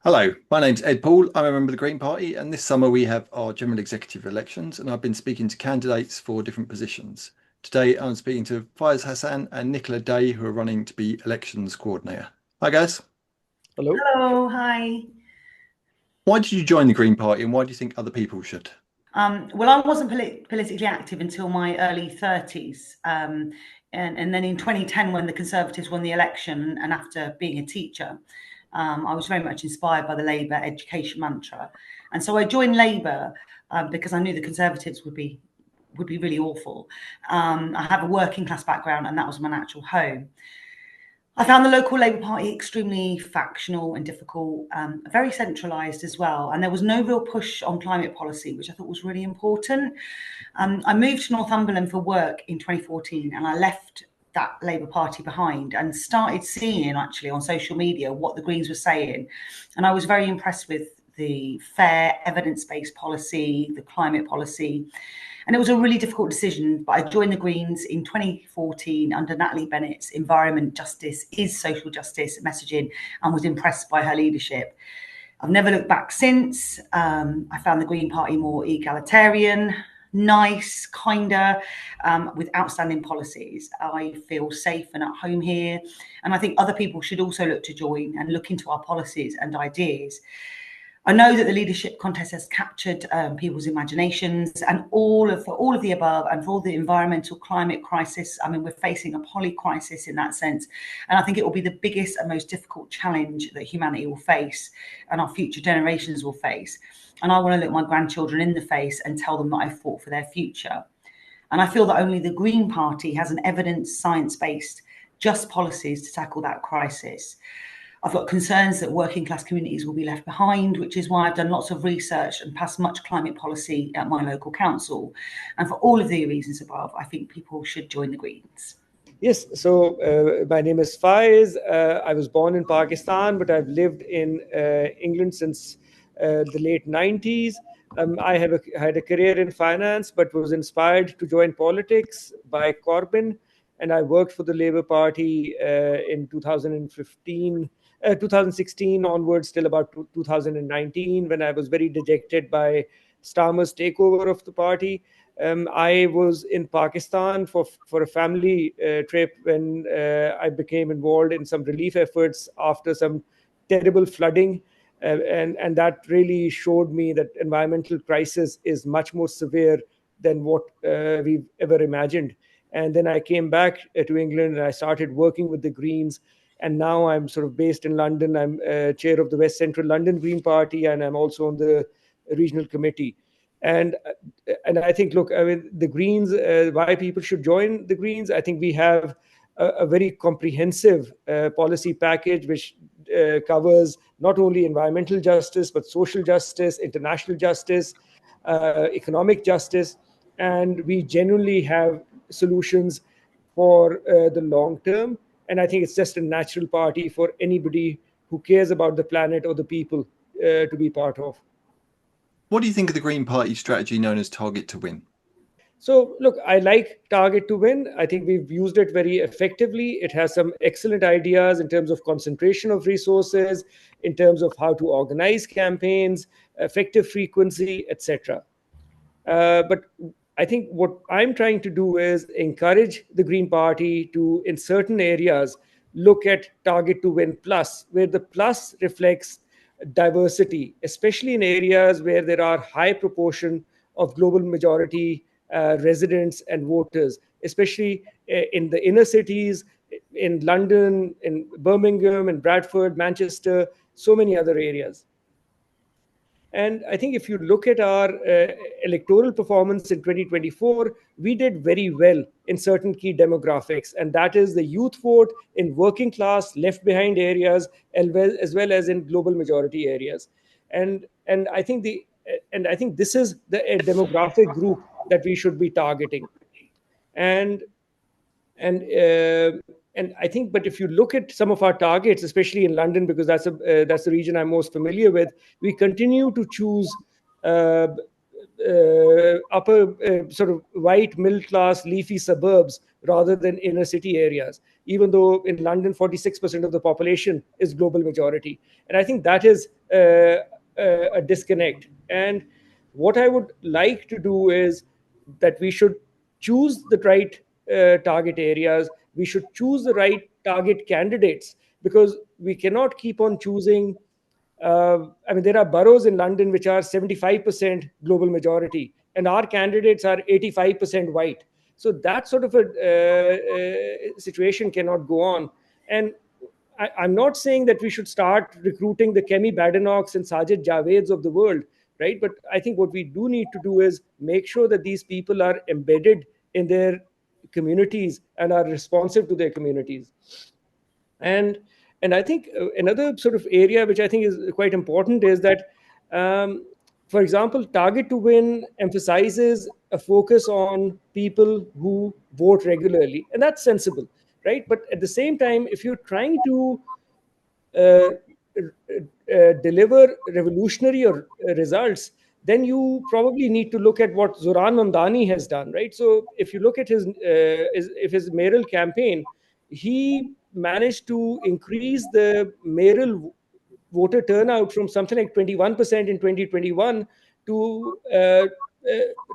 Hello, my name's Ed Poole. I'm a member of the Green Party, and this summer we have our general executive elections, and I've been speaking to candidates for different positions. Today I'm speaking to Faaiz Hasan and Nicola Day, who are running to be Elections Coordinator. Hi guys. Hello. Hello, hi. Why did you join the Green Party, and why do you think other people should? Well, I wasn't politically active until my early 30s. And then in 2010, when the Conservatives won the election, and after being a teacher, I was very much inspired by the Labour education mantra. And so I joined Labour because I knew the Conservatives would be really awful. I have a working class background, and that was my natural home. I found the local Labour Party extremely factional and difficult, very centralised as well. And there was no real push on climate policy, which I thought was really important. I moved to Northumberland for work in 2014, and I left that Labour Party behind and started seeing actually on social media what the Greens were saying. And I was very impressed with the fair, evidence-based policy, the climate policy. And it was a really difficult decision, but I joined the Greens in 2014 under Natalie Bennett's Environment Justice is Social Justice messaging, and was impressed by her leadership. I've never looked back since. I found the Green Party more egalitarian, nice, kinder, with outstanding policies. I feel safe and at home here. And I think other people should also look to join and look into our policies and ideas. I know that the leadership contest has captured people's imaginations, and for all of the above, and for all the environmental climate crisis. I mean, we're facing a poly crisis in that sense, and I think it will be the biggest and most difficult challenge that humanity will face, and our future generations will face. And I want to look my grandchildren in the face and tell them that I fought for their future. And I feel that only the Green Party has an evidence, science-based, just policies to tackle that crisis. I've got concerns that working class communities will be left behind, which is why I've done lots of research and passed much climate policy at my local council. And for all of the reasons above, I think people should join the Greens. Yes, so my name is Faiz. I was born in Pakistan, but I've lived in England since the late 90s. I had a career in finance, but was inspired to join politics by Corbyn. And I worked for the Labour Party in 2016 onwards till about 2019, when I was very dejected by Starmer's takeover of the party. I was in Pakistan for a family trip when I became involved in some relief efforts after some terrible flooding. And that really showed me that environmental crisis is much more severe than what we've ever imagined. And then I came back to England and I started working with the Greens. And now I'm sort of based in London. I'm chair of the West Central London Green Party, and I'm also on the regional committee. And I think, look, I mean, the Greens, why people should join the Greens, I think we have a very comprehensive policy package which covers not only environmental justice, but social justice, international justice, economic justice. And we genuinely have solutions for the long term. And I think it's just a natural party for anybody who cares about the planet or the people to be part of. What do you think of the Green Party strategy known as Target to Win? So, look, I like Target to Win. I think we've used it very effectively. It has some excellent ideas in terms of concentration of resources, in terms of how to organize campaigns, effective frequency, etc. But I think what I'm trying to do is encourage the Green Party to, in certain areas, look at Target to Win Plus, where the plus reflects diversity, especially in areas where there are high proportion of global majority residents and voters, especially in the inner cities, in London, in Birmingham, in Bradford, Manchester, so many other areas. And I think if you look at our electoral performance in 2024, we did very well in certain key demographics. And that is the youth vote in working class, left behind areas, as well as in global majority areas. And I think this is the demographic group that we should be targeting. And and uh, and I think, but if you look at some of our targets, especially in London, because that's the region I'm most familiar with, we continue to choose upper sort of white middle class leafy suburbs rather than inner city areas, even though in London 46% of the population is global majority. And I think that is a disconnect. And what I would like to do is that we should choose the right target areas, we should choose the right target candidates, because we cannot keep on choosing. I mean, there are boroughs in London which are 75% global majority, and our candidates are 85% white. So that sort of a situation cannot go on. And I'm not saying that we should start recruiting the Kemi Badenochs and Sajid Javeds of the world, right? But I think what we do need to do is make sure that these people are embedded in their communities and are responsive to their communities. And I think another sort of area which I think is quite important is that, for example, Target to Win emphasizes a focus on people who vote regularly, and that's sensible, right? But at the same time, if you're trying to uh, deliver revolutionary or results, then you probably need to look at what Zoran Mamdani has done, right? So if you look at his mayoral campaign, he managed to increase the mayoral voter turnout from something like 21% in 2021 to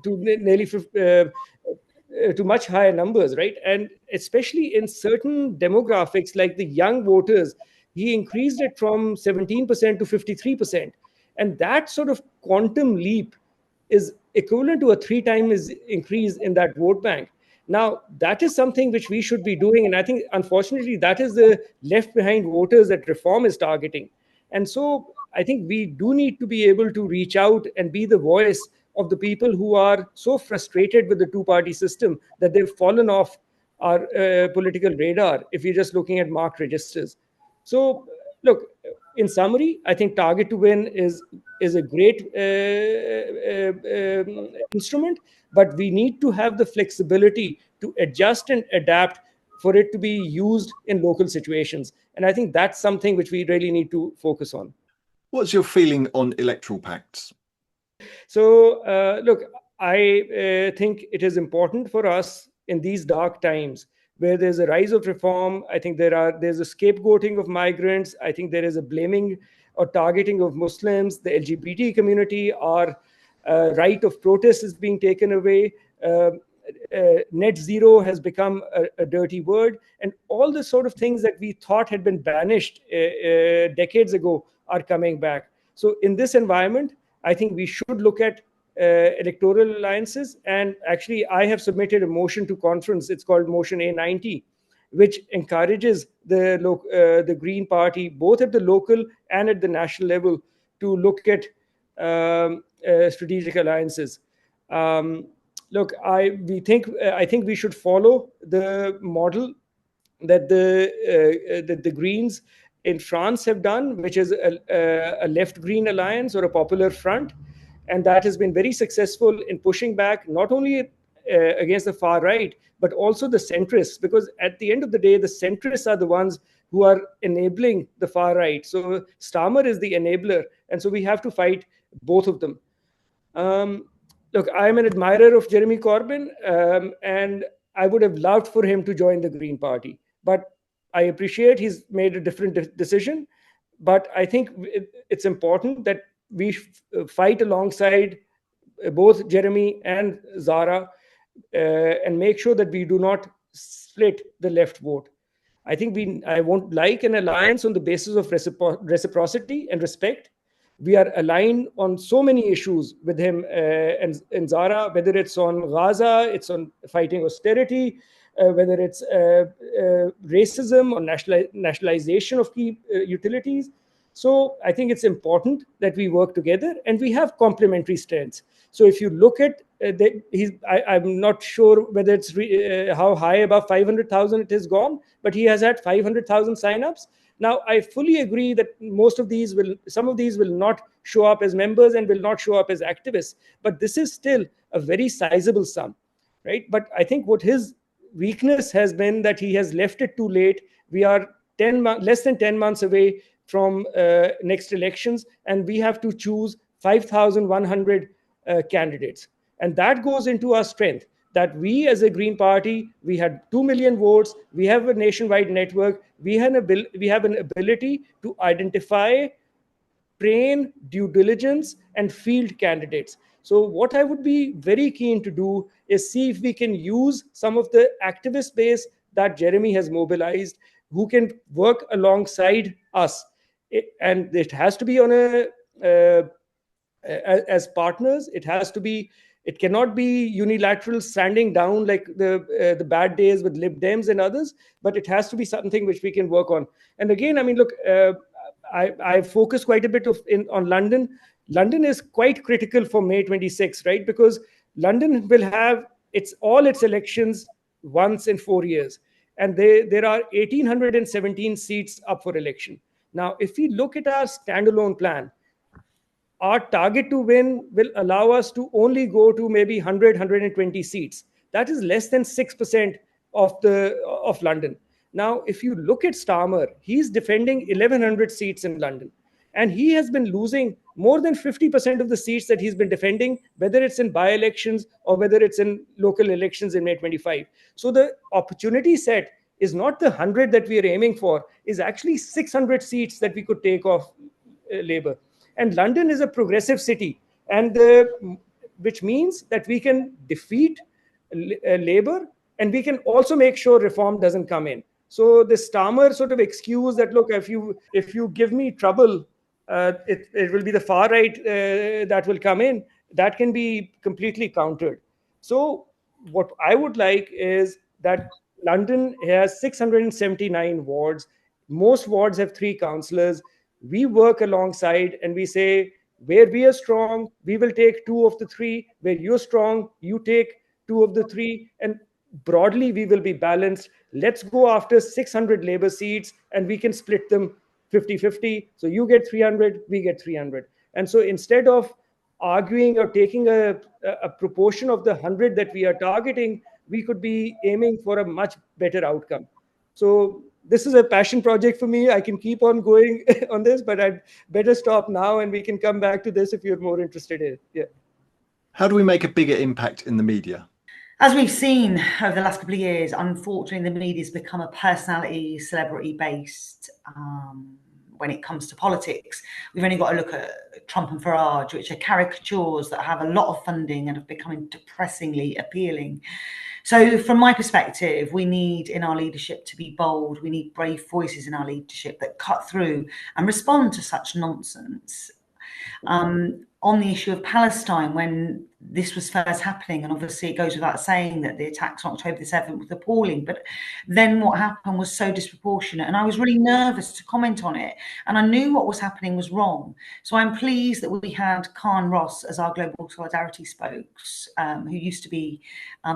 nearly to much higher numbers, right? And especially in certain demographics like the young voters, he increased it from 17% to 53%. And that sort of quantum leap is equivalent to a 3 times increase in that vote bank. Now, that is something which we should be doing. And I think, unfortunately, that is the left behind voters that reform is targeting. And so I think we do need to be able to reach out and be the voice of the people who are so frustrated with the two-party system that they've fallen off our political radar if you're just looking at marked registers. So, look, in summary, I think Target to Win is a great instrument, but we need to have the flexibility to adjust and adapt for it to be used in local situations. And I think that's something which we really need to focus on. What's your feeling on electoral pacts? So, look, I think it is important for us in these dark times where there's a rise of reform. I think there's a scapegoating of migrants. I think there is a blaming or targeting of Muslims, the LGBT community. Our right of protest is being taken away. Net zero has become a dirty word, and all the sort of things that we thought had been banished decades ago are coming back. So in this environment, I think we should look at electoral alliances. And actually, I have submitted a motion to conference. It's called Motion A90, which encourages the Green Party, both at the local and at the national level, to look at strategic alliances. Look, I think we should follow the model that the Greens in France have done, which is a left-green alliance or a popular front, and that has been very successful in pushing back not only against the far right, but also the centrists, because at the end of the day, the centrists are the ones who are enabling the far right. So Starmer is the enabler, and so we have to fight both of them. Look, I'm an admirer of Jeremy Corbyn, and I would have loved for him to join the Green Party. But I appreciate he's made a different decision. But I think it's important that we fight alongside both Jeremy and Zara and make sure that we do not split the left vote. I think I won't like an alliance on the basis of reciprocity and respect. We are aligned on so many issues with him and Zara, whether it's on Gaza, it's on fighting austerity, whether it's racism or nationalization of key utilities. So I think it's important that we work together, and we have complementary strengths. So if you look at I'm not sure whether it's how high above 500,000 it has gone, but he has had 500,000 signups. Now, I fully agree that some of these will not show up as members and will not show up as activists, but this is still a very sizable sum, right? But I think what his weakness has been that he has left it too late. We are less than 10 months away from next elections, and we have to choose 5,100 candidates. And that goes into our strength, that we as a Green Party, we had 2 million votes, we have a nationwide network, we have an ability to identify, train, due diligence, and field candidates. So what I would be very keen to do is see if we can use some of the activist base that Jeremy has mobilized, who can work alongside us. And it has to be on as partners. It cannot be unilateral standing down like the bad days with Lib Dems and others, but it has to be something which we can work on. And again, I mean, look, I focus quite a bit on London. London is quite critical for May 26, right? Because London will have all its elections once in 4 years. And there are 1,817 seats up for election. Now, if we look at our standalone plan, our target to win will allow us to only go to maybe 100, 120 seats. That is less than 6% of London. Now, if you look at Starmer, he's defending 1,100 seats in London. And he has been losing more than 50% of the seats that he's been defending, whether it's in by-elections or whether it's in local elections in May 25. So the opportunity set is not the 100 that we are aiming for, is actually 600 seats that we could take off Labour. And London is a progressive city, and which means that we can defeat Labour, and we can also make sure reform doesn't come in. So the Starmer sort of excuse that, look, if you give me trouble, it will be the far right that will come in, that can be completely countered. So what I would like is that London has 679 wards. Most wards have 3 councillors. We work alongside and we say, where we are strong, we will take 2 of the 3. Where you're strong, you take 2 of the 3. And broadly, we will be balanced. Let's go after 600 Labour seats and we can split them 50-50. So you get 300, we get 300. And so instead of arguing or taking a proportion of the 100 that we are targeting, we could be aiming for a much better outcome. So this is a passion project for me. I can keep on going on this, but I'd better stop now and we can come back to this if you're more interested in it. Yeah. How do we make a bigger impact in the media? As we've seen over the last couple of years, unfortunately, the media's become a personality, celebrity-based when it comes to politics. We've only got to look at Trump and Farage, which are caricatures that have a lot of funding and have become depressingly appealing. So from my perspective, we need in our leadership to be bold. We need brave voices in our leadership that cut through and respond to such nonsense. On the issue of Palestine, when this was first happening, and obviously it goes without saying that the attacks on October the 7th were appalling, but then what happened was so disproportionate, and I was really nervous to comment on it, and I knew what was happening was wrong. So I'm pleased that we had Khan Ross as our Global Solidarity spokes, who used to be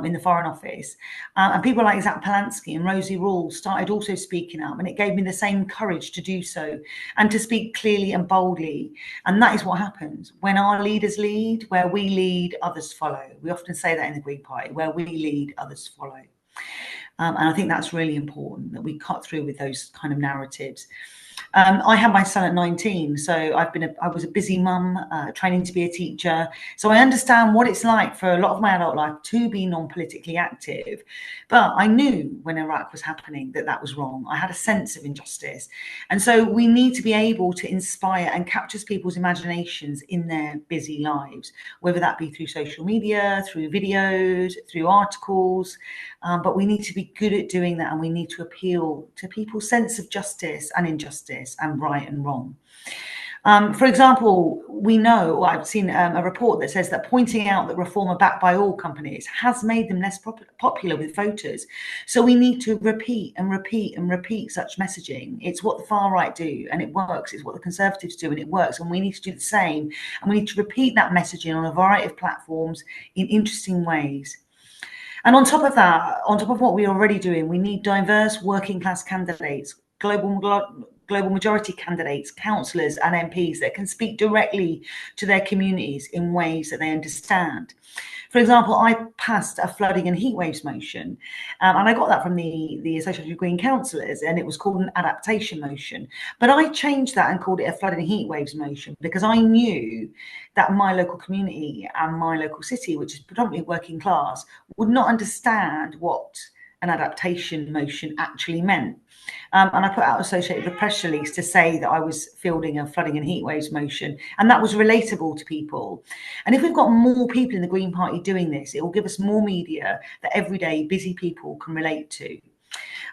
in the Foreign Office, and people like Zach Polanski and Rosie Rule started also speaking up, and it gave me the same courage to do so and to speak clearly and boldly. And that is what happens when our leaders lead. Where we lead, others follow. We often say that in the Green Party, where we lead, others follow. And I think that's really important, that we cut through with those kind of narratives. I had my son at 19, so I was a busy mum, training to be a teacher. So I understand what it's like for a lot of my adult life to be non-politically active. But I knew when Iraq was happening that was wrong. I had a sense of injustice. And so we need to be able to inspire and capture people's imaginations in their busy lives, whether that be through social media, through videos, through articles. But we need to be good at doing that, and we need to appeal to people's sense of justice and injustice and right and wrong. For example, we know, I've seen a report that says that pointing out that reform are backed by oil companies has made them less popular with voters. So we need to repeat and repeat and repeat such messaging. It's what the far right do, and it works. It's what the Conservatives do, and it works. And we need to do the same. And we need to repeat that messaging on a variety of platforms in interesting ways. And on top of that, on top of what we're already doing, we need diverse working class candidates, global majority candidates, councillors and MPs that can speak directly to their communities in ways that they understand. For example, I passed a flooding and heat waves motion, and I got that from the Association of Green Councillors, and it was called an adaptation motion. But I changed that and called it a flooding and heat waves motion because I knew that my local community and my local city, which is predominantly working class, would not understand what an adaptation motion actually meant. And I put out associated with a press release to say that I was fielding a flooding and heat waves motion, and that was relatable to people. And if we've got more people in the Green Party doing this, it will give us more media that everyday busy people can relate to.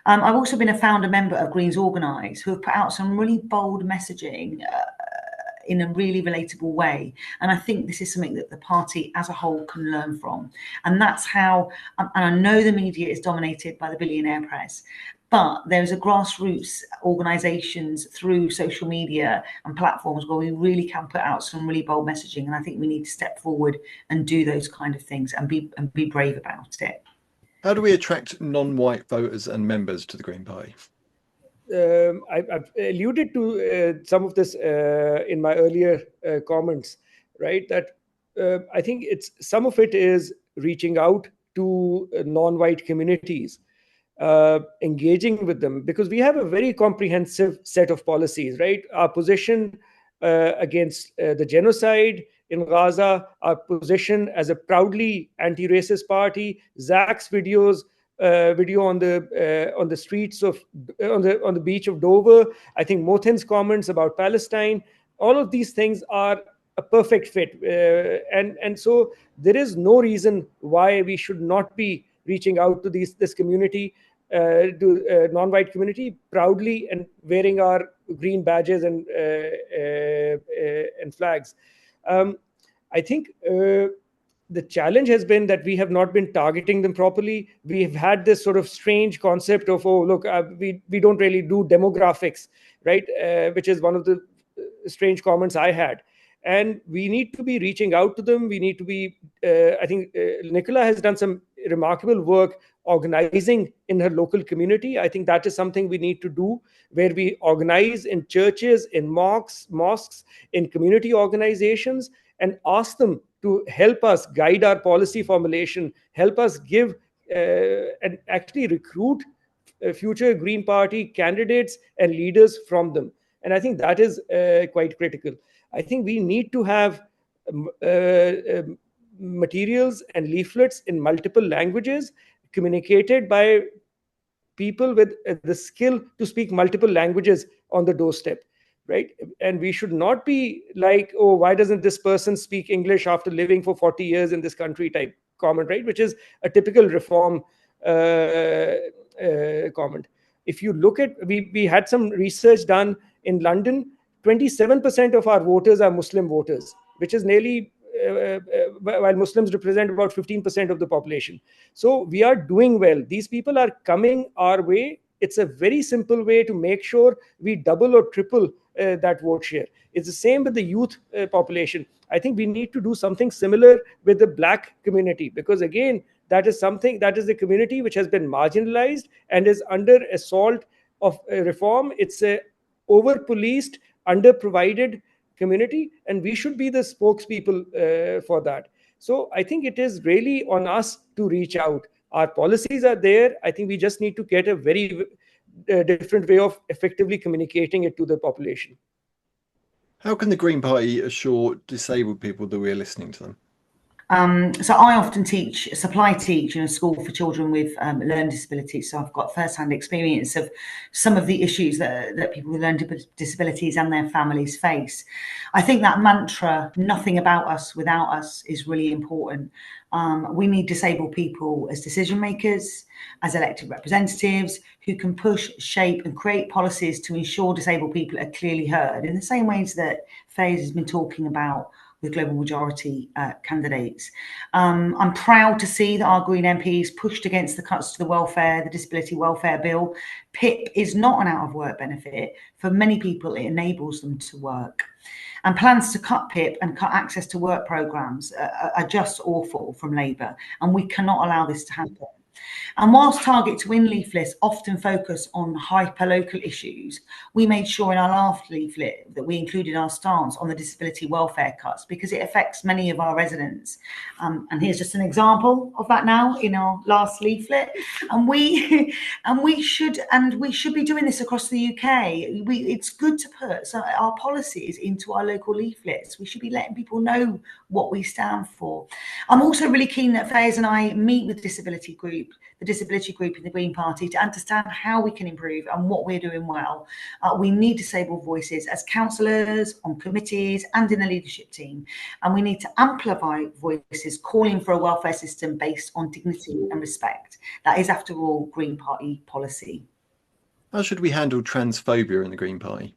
I've also been a founder member of Greens Organise, who have put out some really bold messaging in a really relatable way. And I think this is something that the party as a whole can learn from. And that's how, and I know the media is dominated by the billionaire press, but there's a grassroots organisations through social media and platforms where we really can put out some really bold messaging. And I think we need to step forward and do those kind of things and be brave about it. How do we attract non-white voters and members to the Green Party? I've alluded to some of this in my earlier comments, right? That I think some of it is reaching out to non-white communities, engaging with them, because we have a very comprehensive set of policies, right? Our position against the genocide in Gaza, our position as a proudly anti-racist party, Zach's video on the streets of on the beach of Dover. I think Mothin's comments about Palestine. All of these things are a perfect fit, and so there is no reason why we should not be reaching out to this community, to non-white community, proudly and wearing our green badges and flags. I think the challenge has been that we have not been targeting them properly. We have had this sort of strange concept of, oh, look, we don't really do demographics, right? Which is one of the strange comments I had. And we need to be reaching out to them. We need to be, I think Nicola has done some remarkable work organizing in her local community. I think that is something we need to do, where we organize in churches, in mosques, in community organizations, and ask them to help us guide our policy formulation, help us give and actually recruit future Green Party candidates and leaders from them. And I think that is quite critical. I think we need to have materials and leaflets in multiple languages communicated by people with the skill to speak multiple languages on the doorstep, right? And we should not be like, oh, why doesn't this person speak English after living for 40 years in this country type comment, right? Which is a typical reform comment. If you look at, we had some research done in London, 27% of our voters are Muslim voters, which is nearly, while Muslims represent about 15% of the population. So we are doing well. These people are coming our way. It's a very simple way to make sure we double or triple that vote share. It's the same with the youth population. I think we need to do something similar with the Black community, because again, that is the community which has been marginalized and is under assault of reform. It's a over-policed, under-provided community, and we should be the spokespeople for that. So I think it is really on us to reach out. Our policies are there. I think we just need to get a very different way of effectively communicating it to the population. How can the Green Party assure disabled people that we're listening to them? So I often supply teach in a school for children with learning disabilities. So I've got first-hand experience of some of the issues that people with learning disabilities and their families face. I think that mantra, nothing about us without us, is really important. We need disabled people as decision makers, as elected representatives who can push, shape and create policies to ensure disabled people are clearly heard in the same ways that Faaiz has been talking about with global majority candidates. I'm proud to see that our Green MPs pushed against the cuts to the disability welfare bill. PIP is not an out of work benefit. For many people, it enables them to work. And plans to cut PIP and cut access to work programmes are just awful from Labour, and we cannot allow this to happen. And whilst Target to Win leaflets often focus on hyper-local issues, we made sure in our last leaflet that we included our stance on the disability welfare cuts because it affects many of our residents. And here's just an example of that now in our last leaflet. And we should be doing this across the UK. It's good to put our policies into our local leaflets. We should be letting people know what we stand for. I'm also really keen that Faaiz and I meet with the disability group in the Green Party to understand how we can improve and what we're doing well. We need disabled voices as councillors, on committees and in the leadership team. And we need to amplify voices calling for a welfare system based on dignity and respect. That is, after all, Green Party policy. How should we handle transphobia in the Green Party?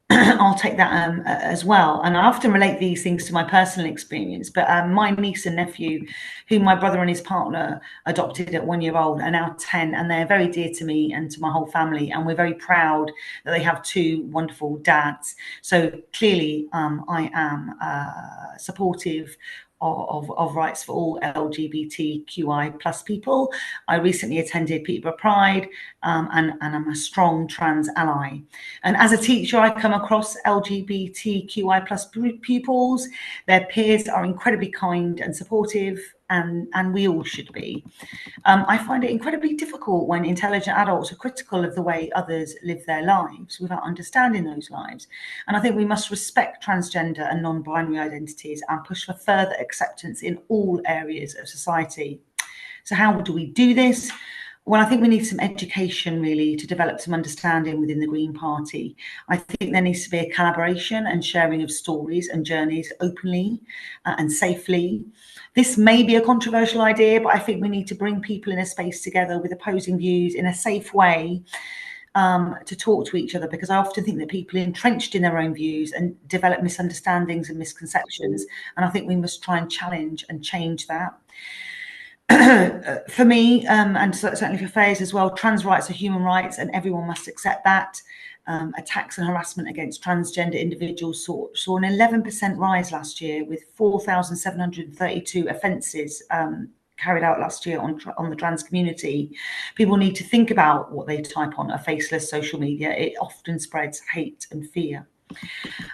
I'll take that as well. And I often relate these things to my personal experience, but my niece and nephew, whom my brother and his partner adopted at 1 year old, are now 10, and they're very dear to me and to my whole family. And we're very proud that they have two wonderful dads. So clearly, I am supportive of rights for all LGBTQI plus people. I recently attended Peterborough Pride and I'm a strong trans ally. And as a teacher, I come across LGBTQI plus pupils. Their peers are incredibly kind and supportive, and we all should be. I find it incredibly difficult when intelligent adults are critical of the way others live their lives without understanding those lives. And I think we must respect transgender and non-binary identities and push for further acceptance in all areas of society. So how do we do this? Well, I think we need some education really to develop some understanding within the Green Party. I think there needs to be a collaboration and sharing of stories and journeys openly and safely. This may be a controversial idea, but I think we need to bring people in a space together with opposing views in a safe way to talk to each other, because I often think that people are entrenched in their own views and develop misunderstandings and misconceptions. And I think we must try and challenge and change that. For me, and certainly for Faaiz as well, trans rights are human rights and everyone must accept that. Attacks and harassment against transgender individuals saw an 11% rise last year, with 4,732 offences carried out last year on the trans community. People need to think about what they type on a faceless social media. It often spreads hate and fear.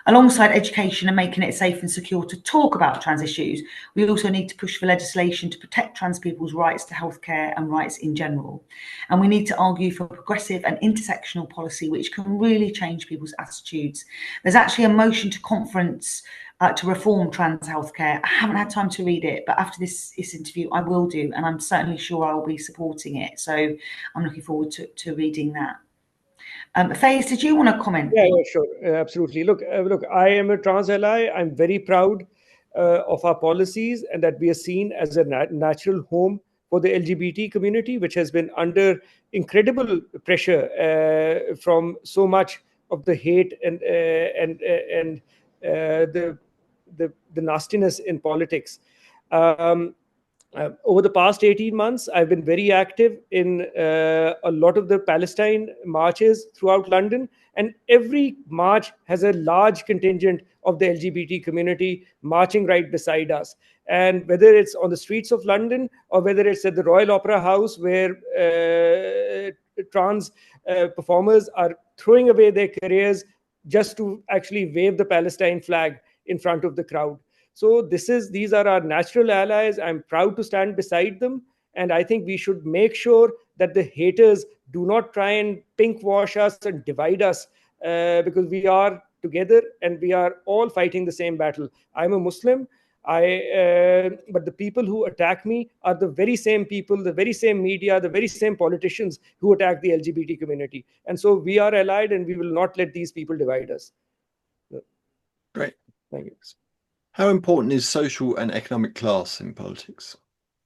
Alongside education and making it safe and secure to talk about trans issues, we also need to push for legislation to protect trans people's rights to healthcare and rights in general. And we need to argue for progressive and intersectional policy which can really change people's attitudes. There's actually a motion to conference to reform trans healthcare. I haven't had time to read it, but after this interview I will do, and I'm certainly sure I'll be supporting it. So I'm looking forward to reading that. Faaiz, did you want to comment? Yeah, sure, absolutely. Look, I am a trans ally. I'm very proud of our policies and that we are seen as a natural home for the LGBT community, which has been under incredible pressure from so much of the hate and the nastiness in politics. Over the past 18 months, I've been very active in a lot of the Palestine marches throughout London, and every march has a large contingent of the LGBT community marching right beside us. And whether it's on the streets of London or whether it's at the Royal Opera House, where trans performers are throwing away their careers just to actually wave the Palestine flag in front of the crowd. So these are our natural allies. I'm proud to stand beside them. And I think we should make sure that the haters do not try and pinkwash us and divide us, because we are together and we are all fighting the same battle. I'm a Muslim, but the people who attack me are the very same people, the very same media, the very same politicians who attack the LGBT community. And so we are allied and we will not let these people divide us. Great. Thank you. How important is social and economic class in politics?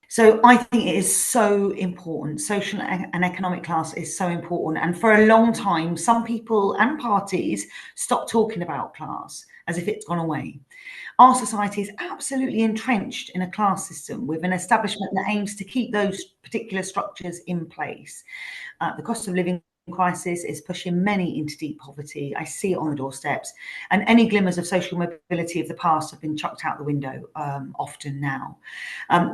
So I think it is so important. Social and economic class is so important. And for a long time, some people and parties stopped talking about class as if it's gone away. Our society is absolutely entrenched in a class system with an establishment that aims to keep those particular structures in place. The cost of living crisis is pushing many into deep poverty. I see it on the doorsteps, and any glimmers of social mobility of the past have been chucked out the window often now.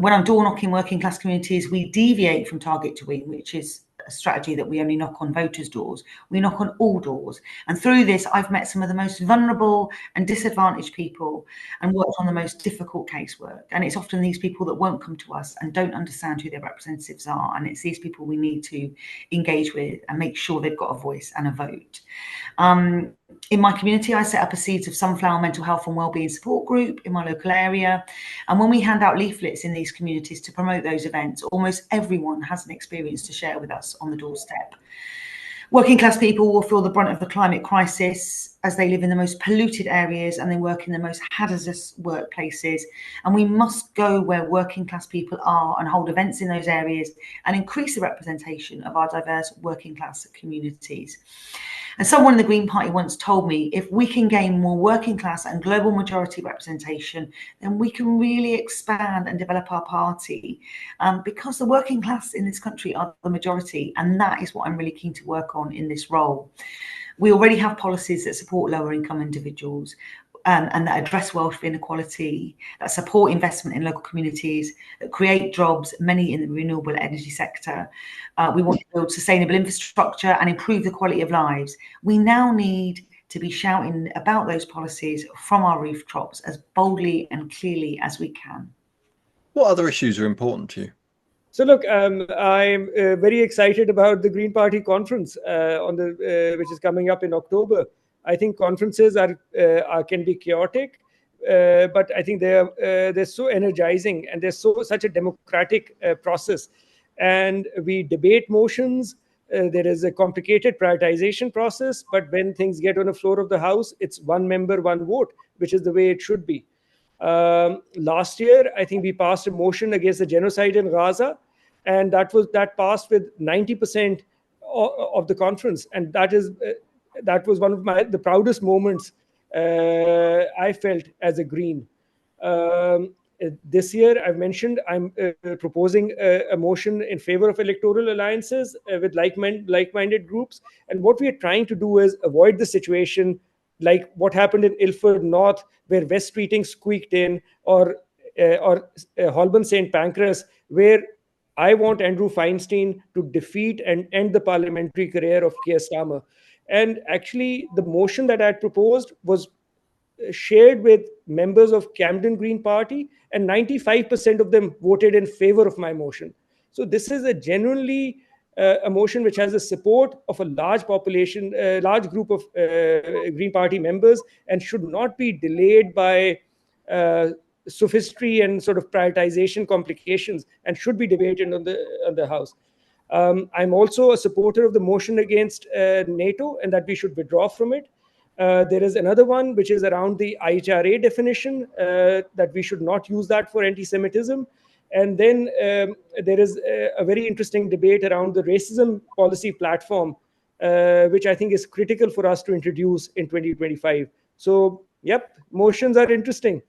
When I'm door knocking working class communities, we deviate from target to win, which is a strategy that we only knock on voters' doors. We knock on all doors. And through this, I've met some of the most vulnerable and disadvantaged people and worked on the most difficult casework. And it's often these people that won't come to us and don't understand who their representatives are. And it's these people we need to engage with and make sure they've got a voice and a vote. In my community, I set up a Seeds of Sunflower mental health and wellbeing support group in my local area. And when we hand out leaflets in these communities to promote those events, almost everyone has an experience to share with us on the doorstep. Working class people will feel the brunt of the climate crisis as they live in the most polluted areas and they work in the most hazardous workplaces. And we must go where working class people are and hold events in those areas and increase the representation of our diverse working class communities. And someone in the Green Party once told me, if we can gain more working class and global majority representation, then we can really expand and develop our party, because the working class in this country are the majority. And that is what I'm really keen to work on in this role. We already have policies that support lower income individuals, and that address wealth inequality, that support investment in local communities, that create jobs, many in the renewable energy sector. We want to build sustainable infrastructure and improve the quality of lives. We now need to be shouting about those policies from our rooftops as boldly and clearly as we can. What other issues are important to you? So look, I'm very excited about the Green Party conference which is coming up in October. I think conferences can be chaotic, but I think they're so energizing, and they're such a democratic process. And we debate motions. There is a complicated prioritization process, but when things get on the floor of the House, it's one member, one vote, which is the way it should be. Last year, I think we passed a motion against the genocide in Gaza, and that passed with 90% of the conference, and that was one of the proudest moments I felt as a Green. This year, I've mentioned I'm proposing a motion in favor of electoral alliances with like-minded groups, and what we are trying to do is avoid the situation like what happened in Ilford North, where West Streeting squeaked in, or Holborn St. Pancras, where I want Andrew Feinstein to defeat and end the parliamentary career of Keir Starmer. And actually, the motion that I had proposed was shared with members of Camden Green Party, and 95% of them voted in favor of my motion. So this is a genuinely a motion which has the support of a large population, a large group of Green Party members, and should not be delayed by sophistry and sort of prioritization complications, and should be debated on the House. I'm also a supporter of the motion against NATO, and that we should withdraw from it. There is another one which is around the IHRA definition, that we should not use that for anti-Semitism. And then there is a very interesting debate around the racism policy platform, which I think is critical for us to introduce in 2025. So, yep, motions are interesting.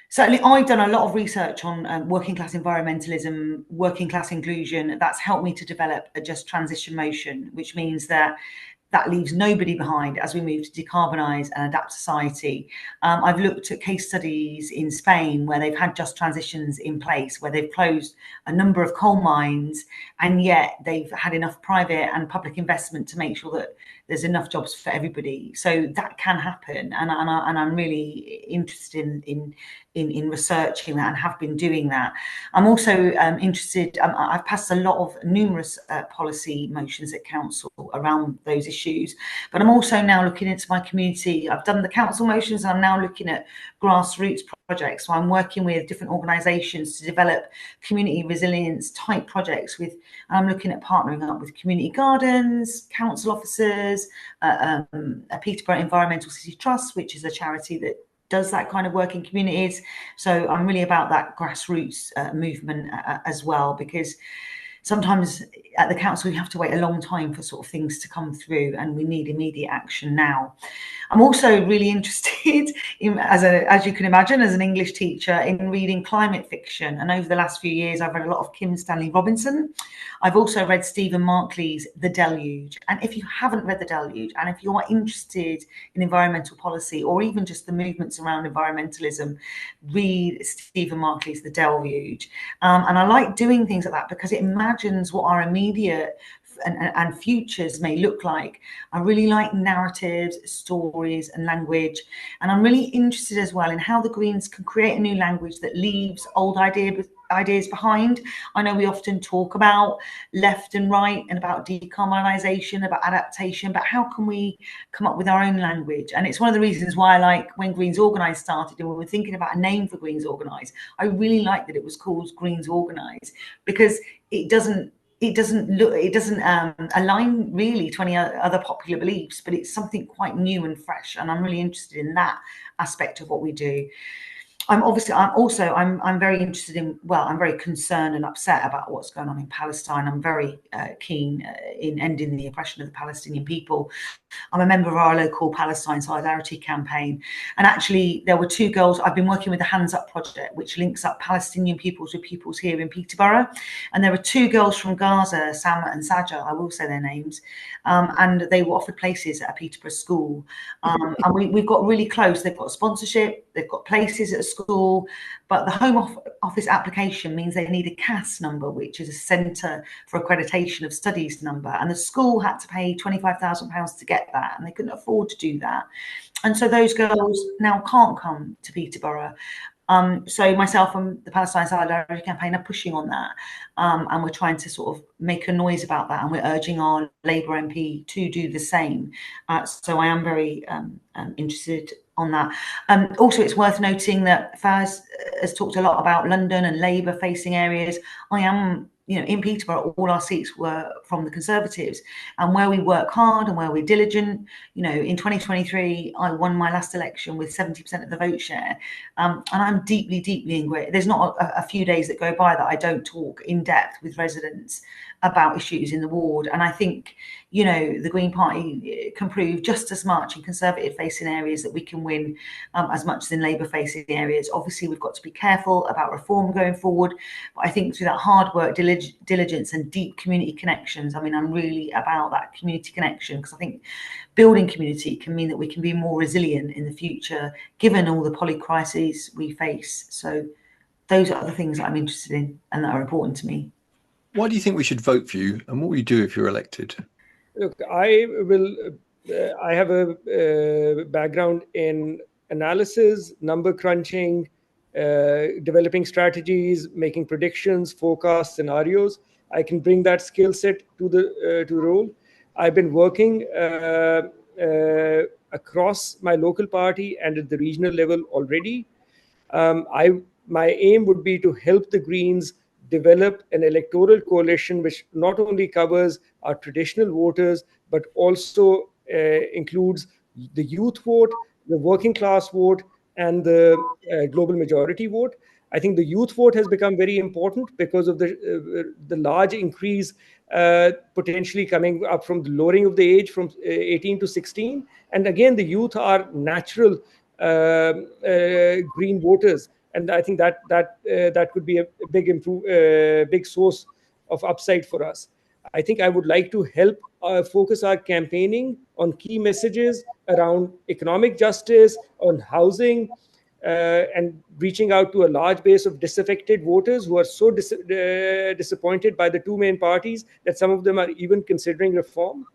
Certainly, I've done a lot of research on working class environmentalism, working class inclusion. That's helped me to develop a just transition motion, which means that leaves nobody behind as we move to decarbonise and adapt society. I've looked at case studies in Spain where they've had just transitions in place, where they've closed a number of coal mines, and yet they've had enough private and public investment to make sure that there's enough jobs for everybody. So that can happen, and I'm really interested in researching that and have been doing that. I'm also interested, I've passed a lot of numerous policy motions at council around those issues, but I'm also now looking into my community. I've done the council motions, and I'm now looking at grassroots projects. So I'm working with different organisations to develop community resilience type projects I'm looking at partnering up with community gardens, council officers, a Peterborough Environmental City Trust, which is a charity that does that kind of work in communities. So I'm really about that grassroots movement as well, because sometimes at the council we have to wait a long time for sort of things to come through, and we need immediate action now. I'm also really interested in, as you can imagine, as an English teacher, in reading climate fiction. And over the last few years, I've read a lot of Kim Stanley Robinson. I've also read Stephen Markley's The Deluge. And if you haven't read The Deluge, and if you are interested in environmental policy or even just the movements around environmentalism, read Stephen Markley's The Deluge. And I like doing things like that because it imagines what our immediate and futures may look like. I really like narratives, stories, and language. And I'm really interested as well in how the Greens can create a new language that leaves old ideas behind. I know we often talk about left and right and about decarbonisation, about adaptation, but how can we come up with our own language? And it's one of the reasons why I like when Greens Organise started and we were thinking about a name for Greens Organise. I really like that it was called Greens Organise, because it doesn't align really to any other popular beliefs, but it's something quite new and fresh, and I'm really interested in that aspect of what we do. I'm very interested in, well, I'm very concerned and upset about what's going on in Palestine. I'm very keen in ending the oppression of the Palestinian people. I'm a member of our local Palestine Solidarity campaign. And actually, there were two girls. I've been working with the Hands Up project, which links up Palestinian pupils with pupils here in Peterborough. And there were two girls from Gaza, Sama and Saja, I will say their names, and they were offered places at a Peterborough school. And we've got really close. They've got sponsorship, they've got places at a school, but the Home Office application means they need a CAS number, which is a Centre for Accreditation of Studies number. And the school had to pay £25,000 to get that, and they couldn't afford to do that. And so those girls now can't come to Peterborough. So myself and the Palestine Solidarity campaign are pushing on that, and we're trying to sort of make a noise about that, and we're urging our Labour MP to do the same. So I am very interested on that. Also, it's worth noting that Faaiz has talked a lot about London and Labour facing areas. I am, in Peterborough, all our seats were from the Conservatives, and where we work hard and where we're diligent, in 2023, I won my last election with 70% of the vote share. And I'm deeply, deeply ingrained. There's not a few days that go by that I don't talk in depth with residents about issues in the ward. And I think, the Green Party can prove just as much in Conservative facing areas that we can win as much as in Labour facing areas. Obviously, we've got to be careful about reform going forward. But I think through that hard work, diligence and deep community connections, I'm really about that community connection, because I think building community can mean that we can be more resilient in the future, given all the polycrises we face. So those are the things that I'm interested in and that are important to me. Why do you think we should vote for you, and what will you do if you're elected? Look, I have a background in analysis, number crunching, developing strategies, making predictions, forecasts, scenarios. I can bring that skill set to the role. I've been working across my local party and at the regional level already. My aim would be to help the Greens develop an electoral coalition which not only covers our traditional voters, but also includes the youth vote, the working class vote, and the global majority vote. I think the youth vote has become very important because of the large increase potentially coming up from the lowering of the age from 18 to 16. And again, the youth are natural Green voters. And I think that could be a big source of upside for us. I think I would like to help focus our campaigning on key messages around economic justice, on housing, and reaching out to a large base of disaffected voters who are so disappointed by the two main parties that some of them are even considering reform.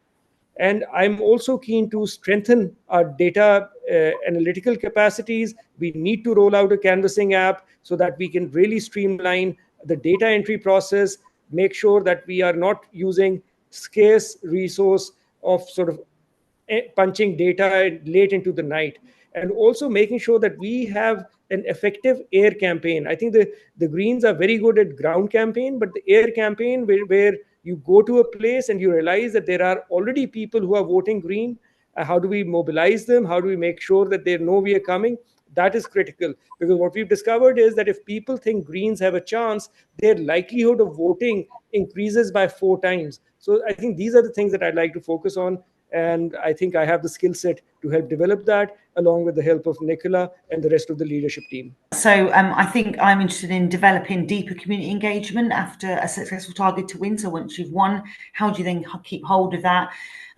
And I'm also keen to strengthen our data analytical capacities. We need to roll out a canvassing app so that we can really streamline the data entry process, make sure that we are not using scarce resource of sort of punching data late into the night, and also making sure that we have an effective air campaign. I think the Greens are very good at ground campaign, but the air campaign where you go to a place and you realize that there are already people who are voting Green. How do we mobilize them? How do we make sure that they know we are coming? That is critical, because what we've discovered is that if people think Greens have a chance, their likelihood of voting increases by 4 times. So I think these are the things that I'd like to focus on. And I think I have the skill set to help develop that, along with the help of Nicola and the rest of the leadership team. So I think I'm interested in developing deeper community engagement after a successful target to win. So once you've won, how do you then keep hold of that?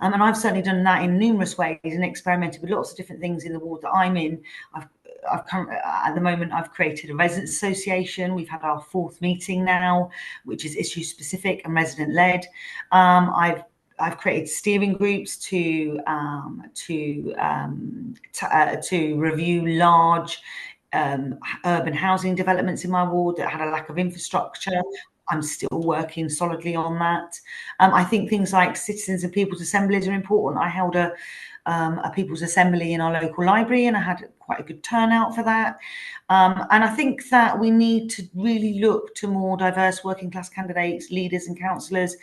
And I've certainly done that in numerous ways and experimented with lots of different things in the ward that I'm in. At the moment, I've created a residents association. We've had our 4th meeting now, which is issue specific and resident led. I've created steering groups to review large urban housing developments in my ward that had a lack of infrastructure. I'm still working solidly on that. I think things like citizens and people's assemblies are important. I held a people's assembly in our local library, and I had quite a good turnout for that. And I think that we need to really look to more diverse working class candidates, leaders and councillors,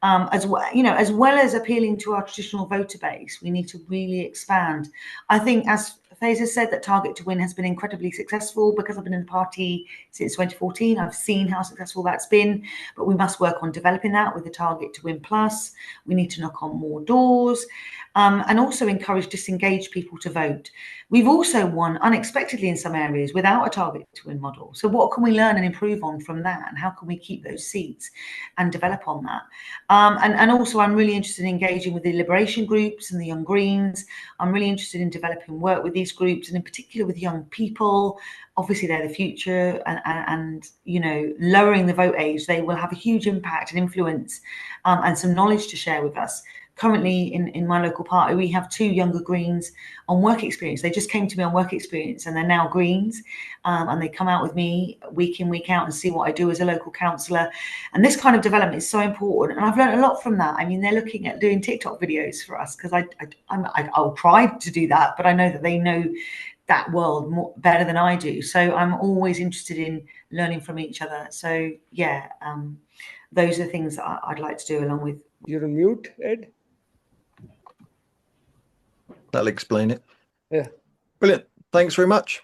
as well as appealing to our traditional voter base. We need to really expand. I think, as Faaiz has said, that Target to Win has been incredibly successful. Because I've been in the party since 2014, I've seen how successful that's been, but we must work on developing that with the Target to Win Plus. We need to knock on more doors, and also encourage disengaged people to vote. We've also won unexpectedly in some areas without a Target to Win model. So what can we learn and improve on from that? And how can we keep those seats and develop on that? And also, I'm really interested in engaging with the liberation groups and the Young Greens. I'm really interested in developing work with these groups, and in particular with young people. Obviously, they're the future, and lowering the vote age, they will have a huge impact and influence, and some knowledge to share with us. Currently, in my local party, we have 2 younger Greens on work experience. They just came to me on work experience, and they're now Greens, and they come out with me week in, week out, and see what I do as a local councillor. And this kind of development is so important, and I've learned a lot from that. I mean, they're looking at doing TikTok videos for us, because I'll try to do that, but I know that they know that world better than I do. So I'm always interested in learning from each other. So yeah, those are things that I'd like to do along with. You're on mute, Ed. That'll explain it. Yeah. Brilliant. Thanks very much.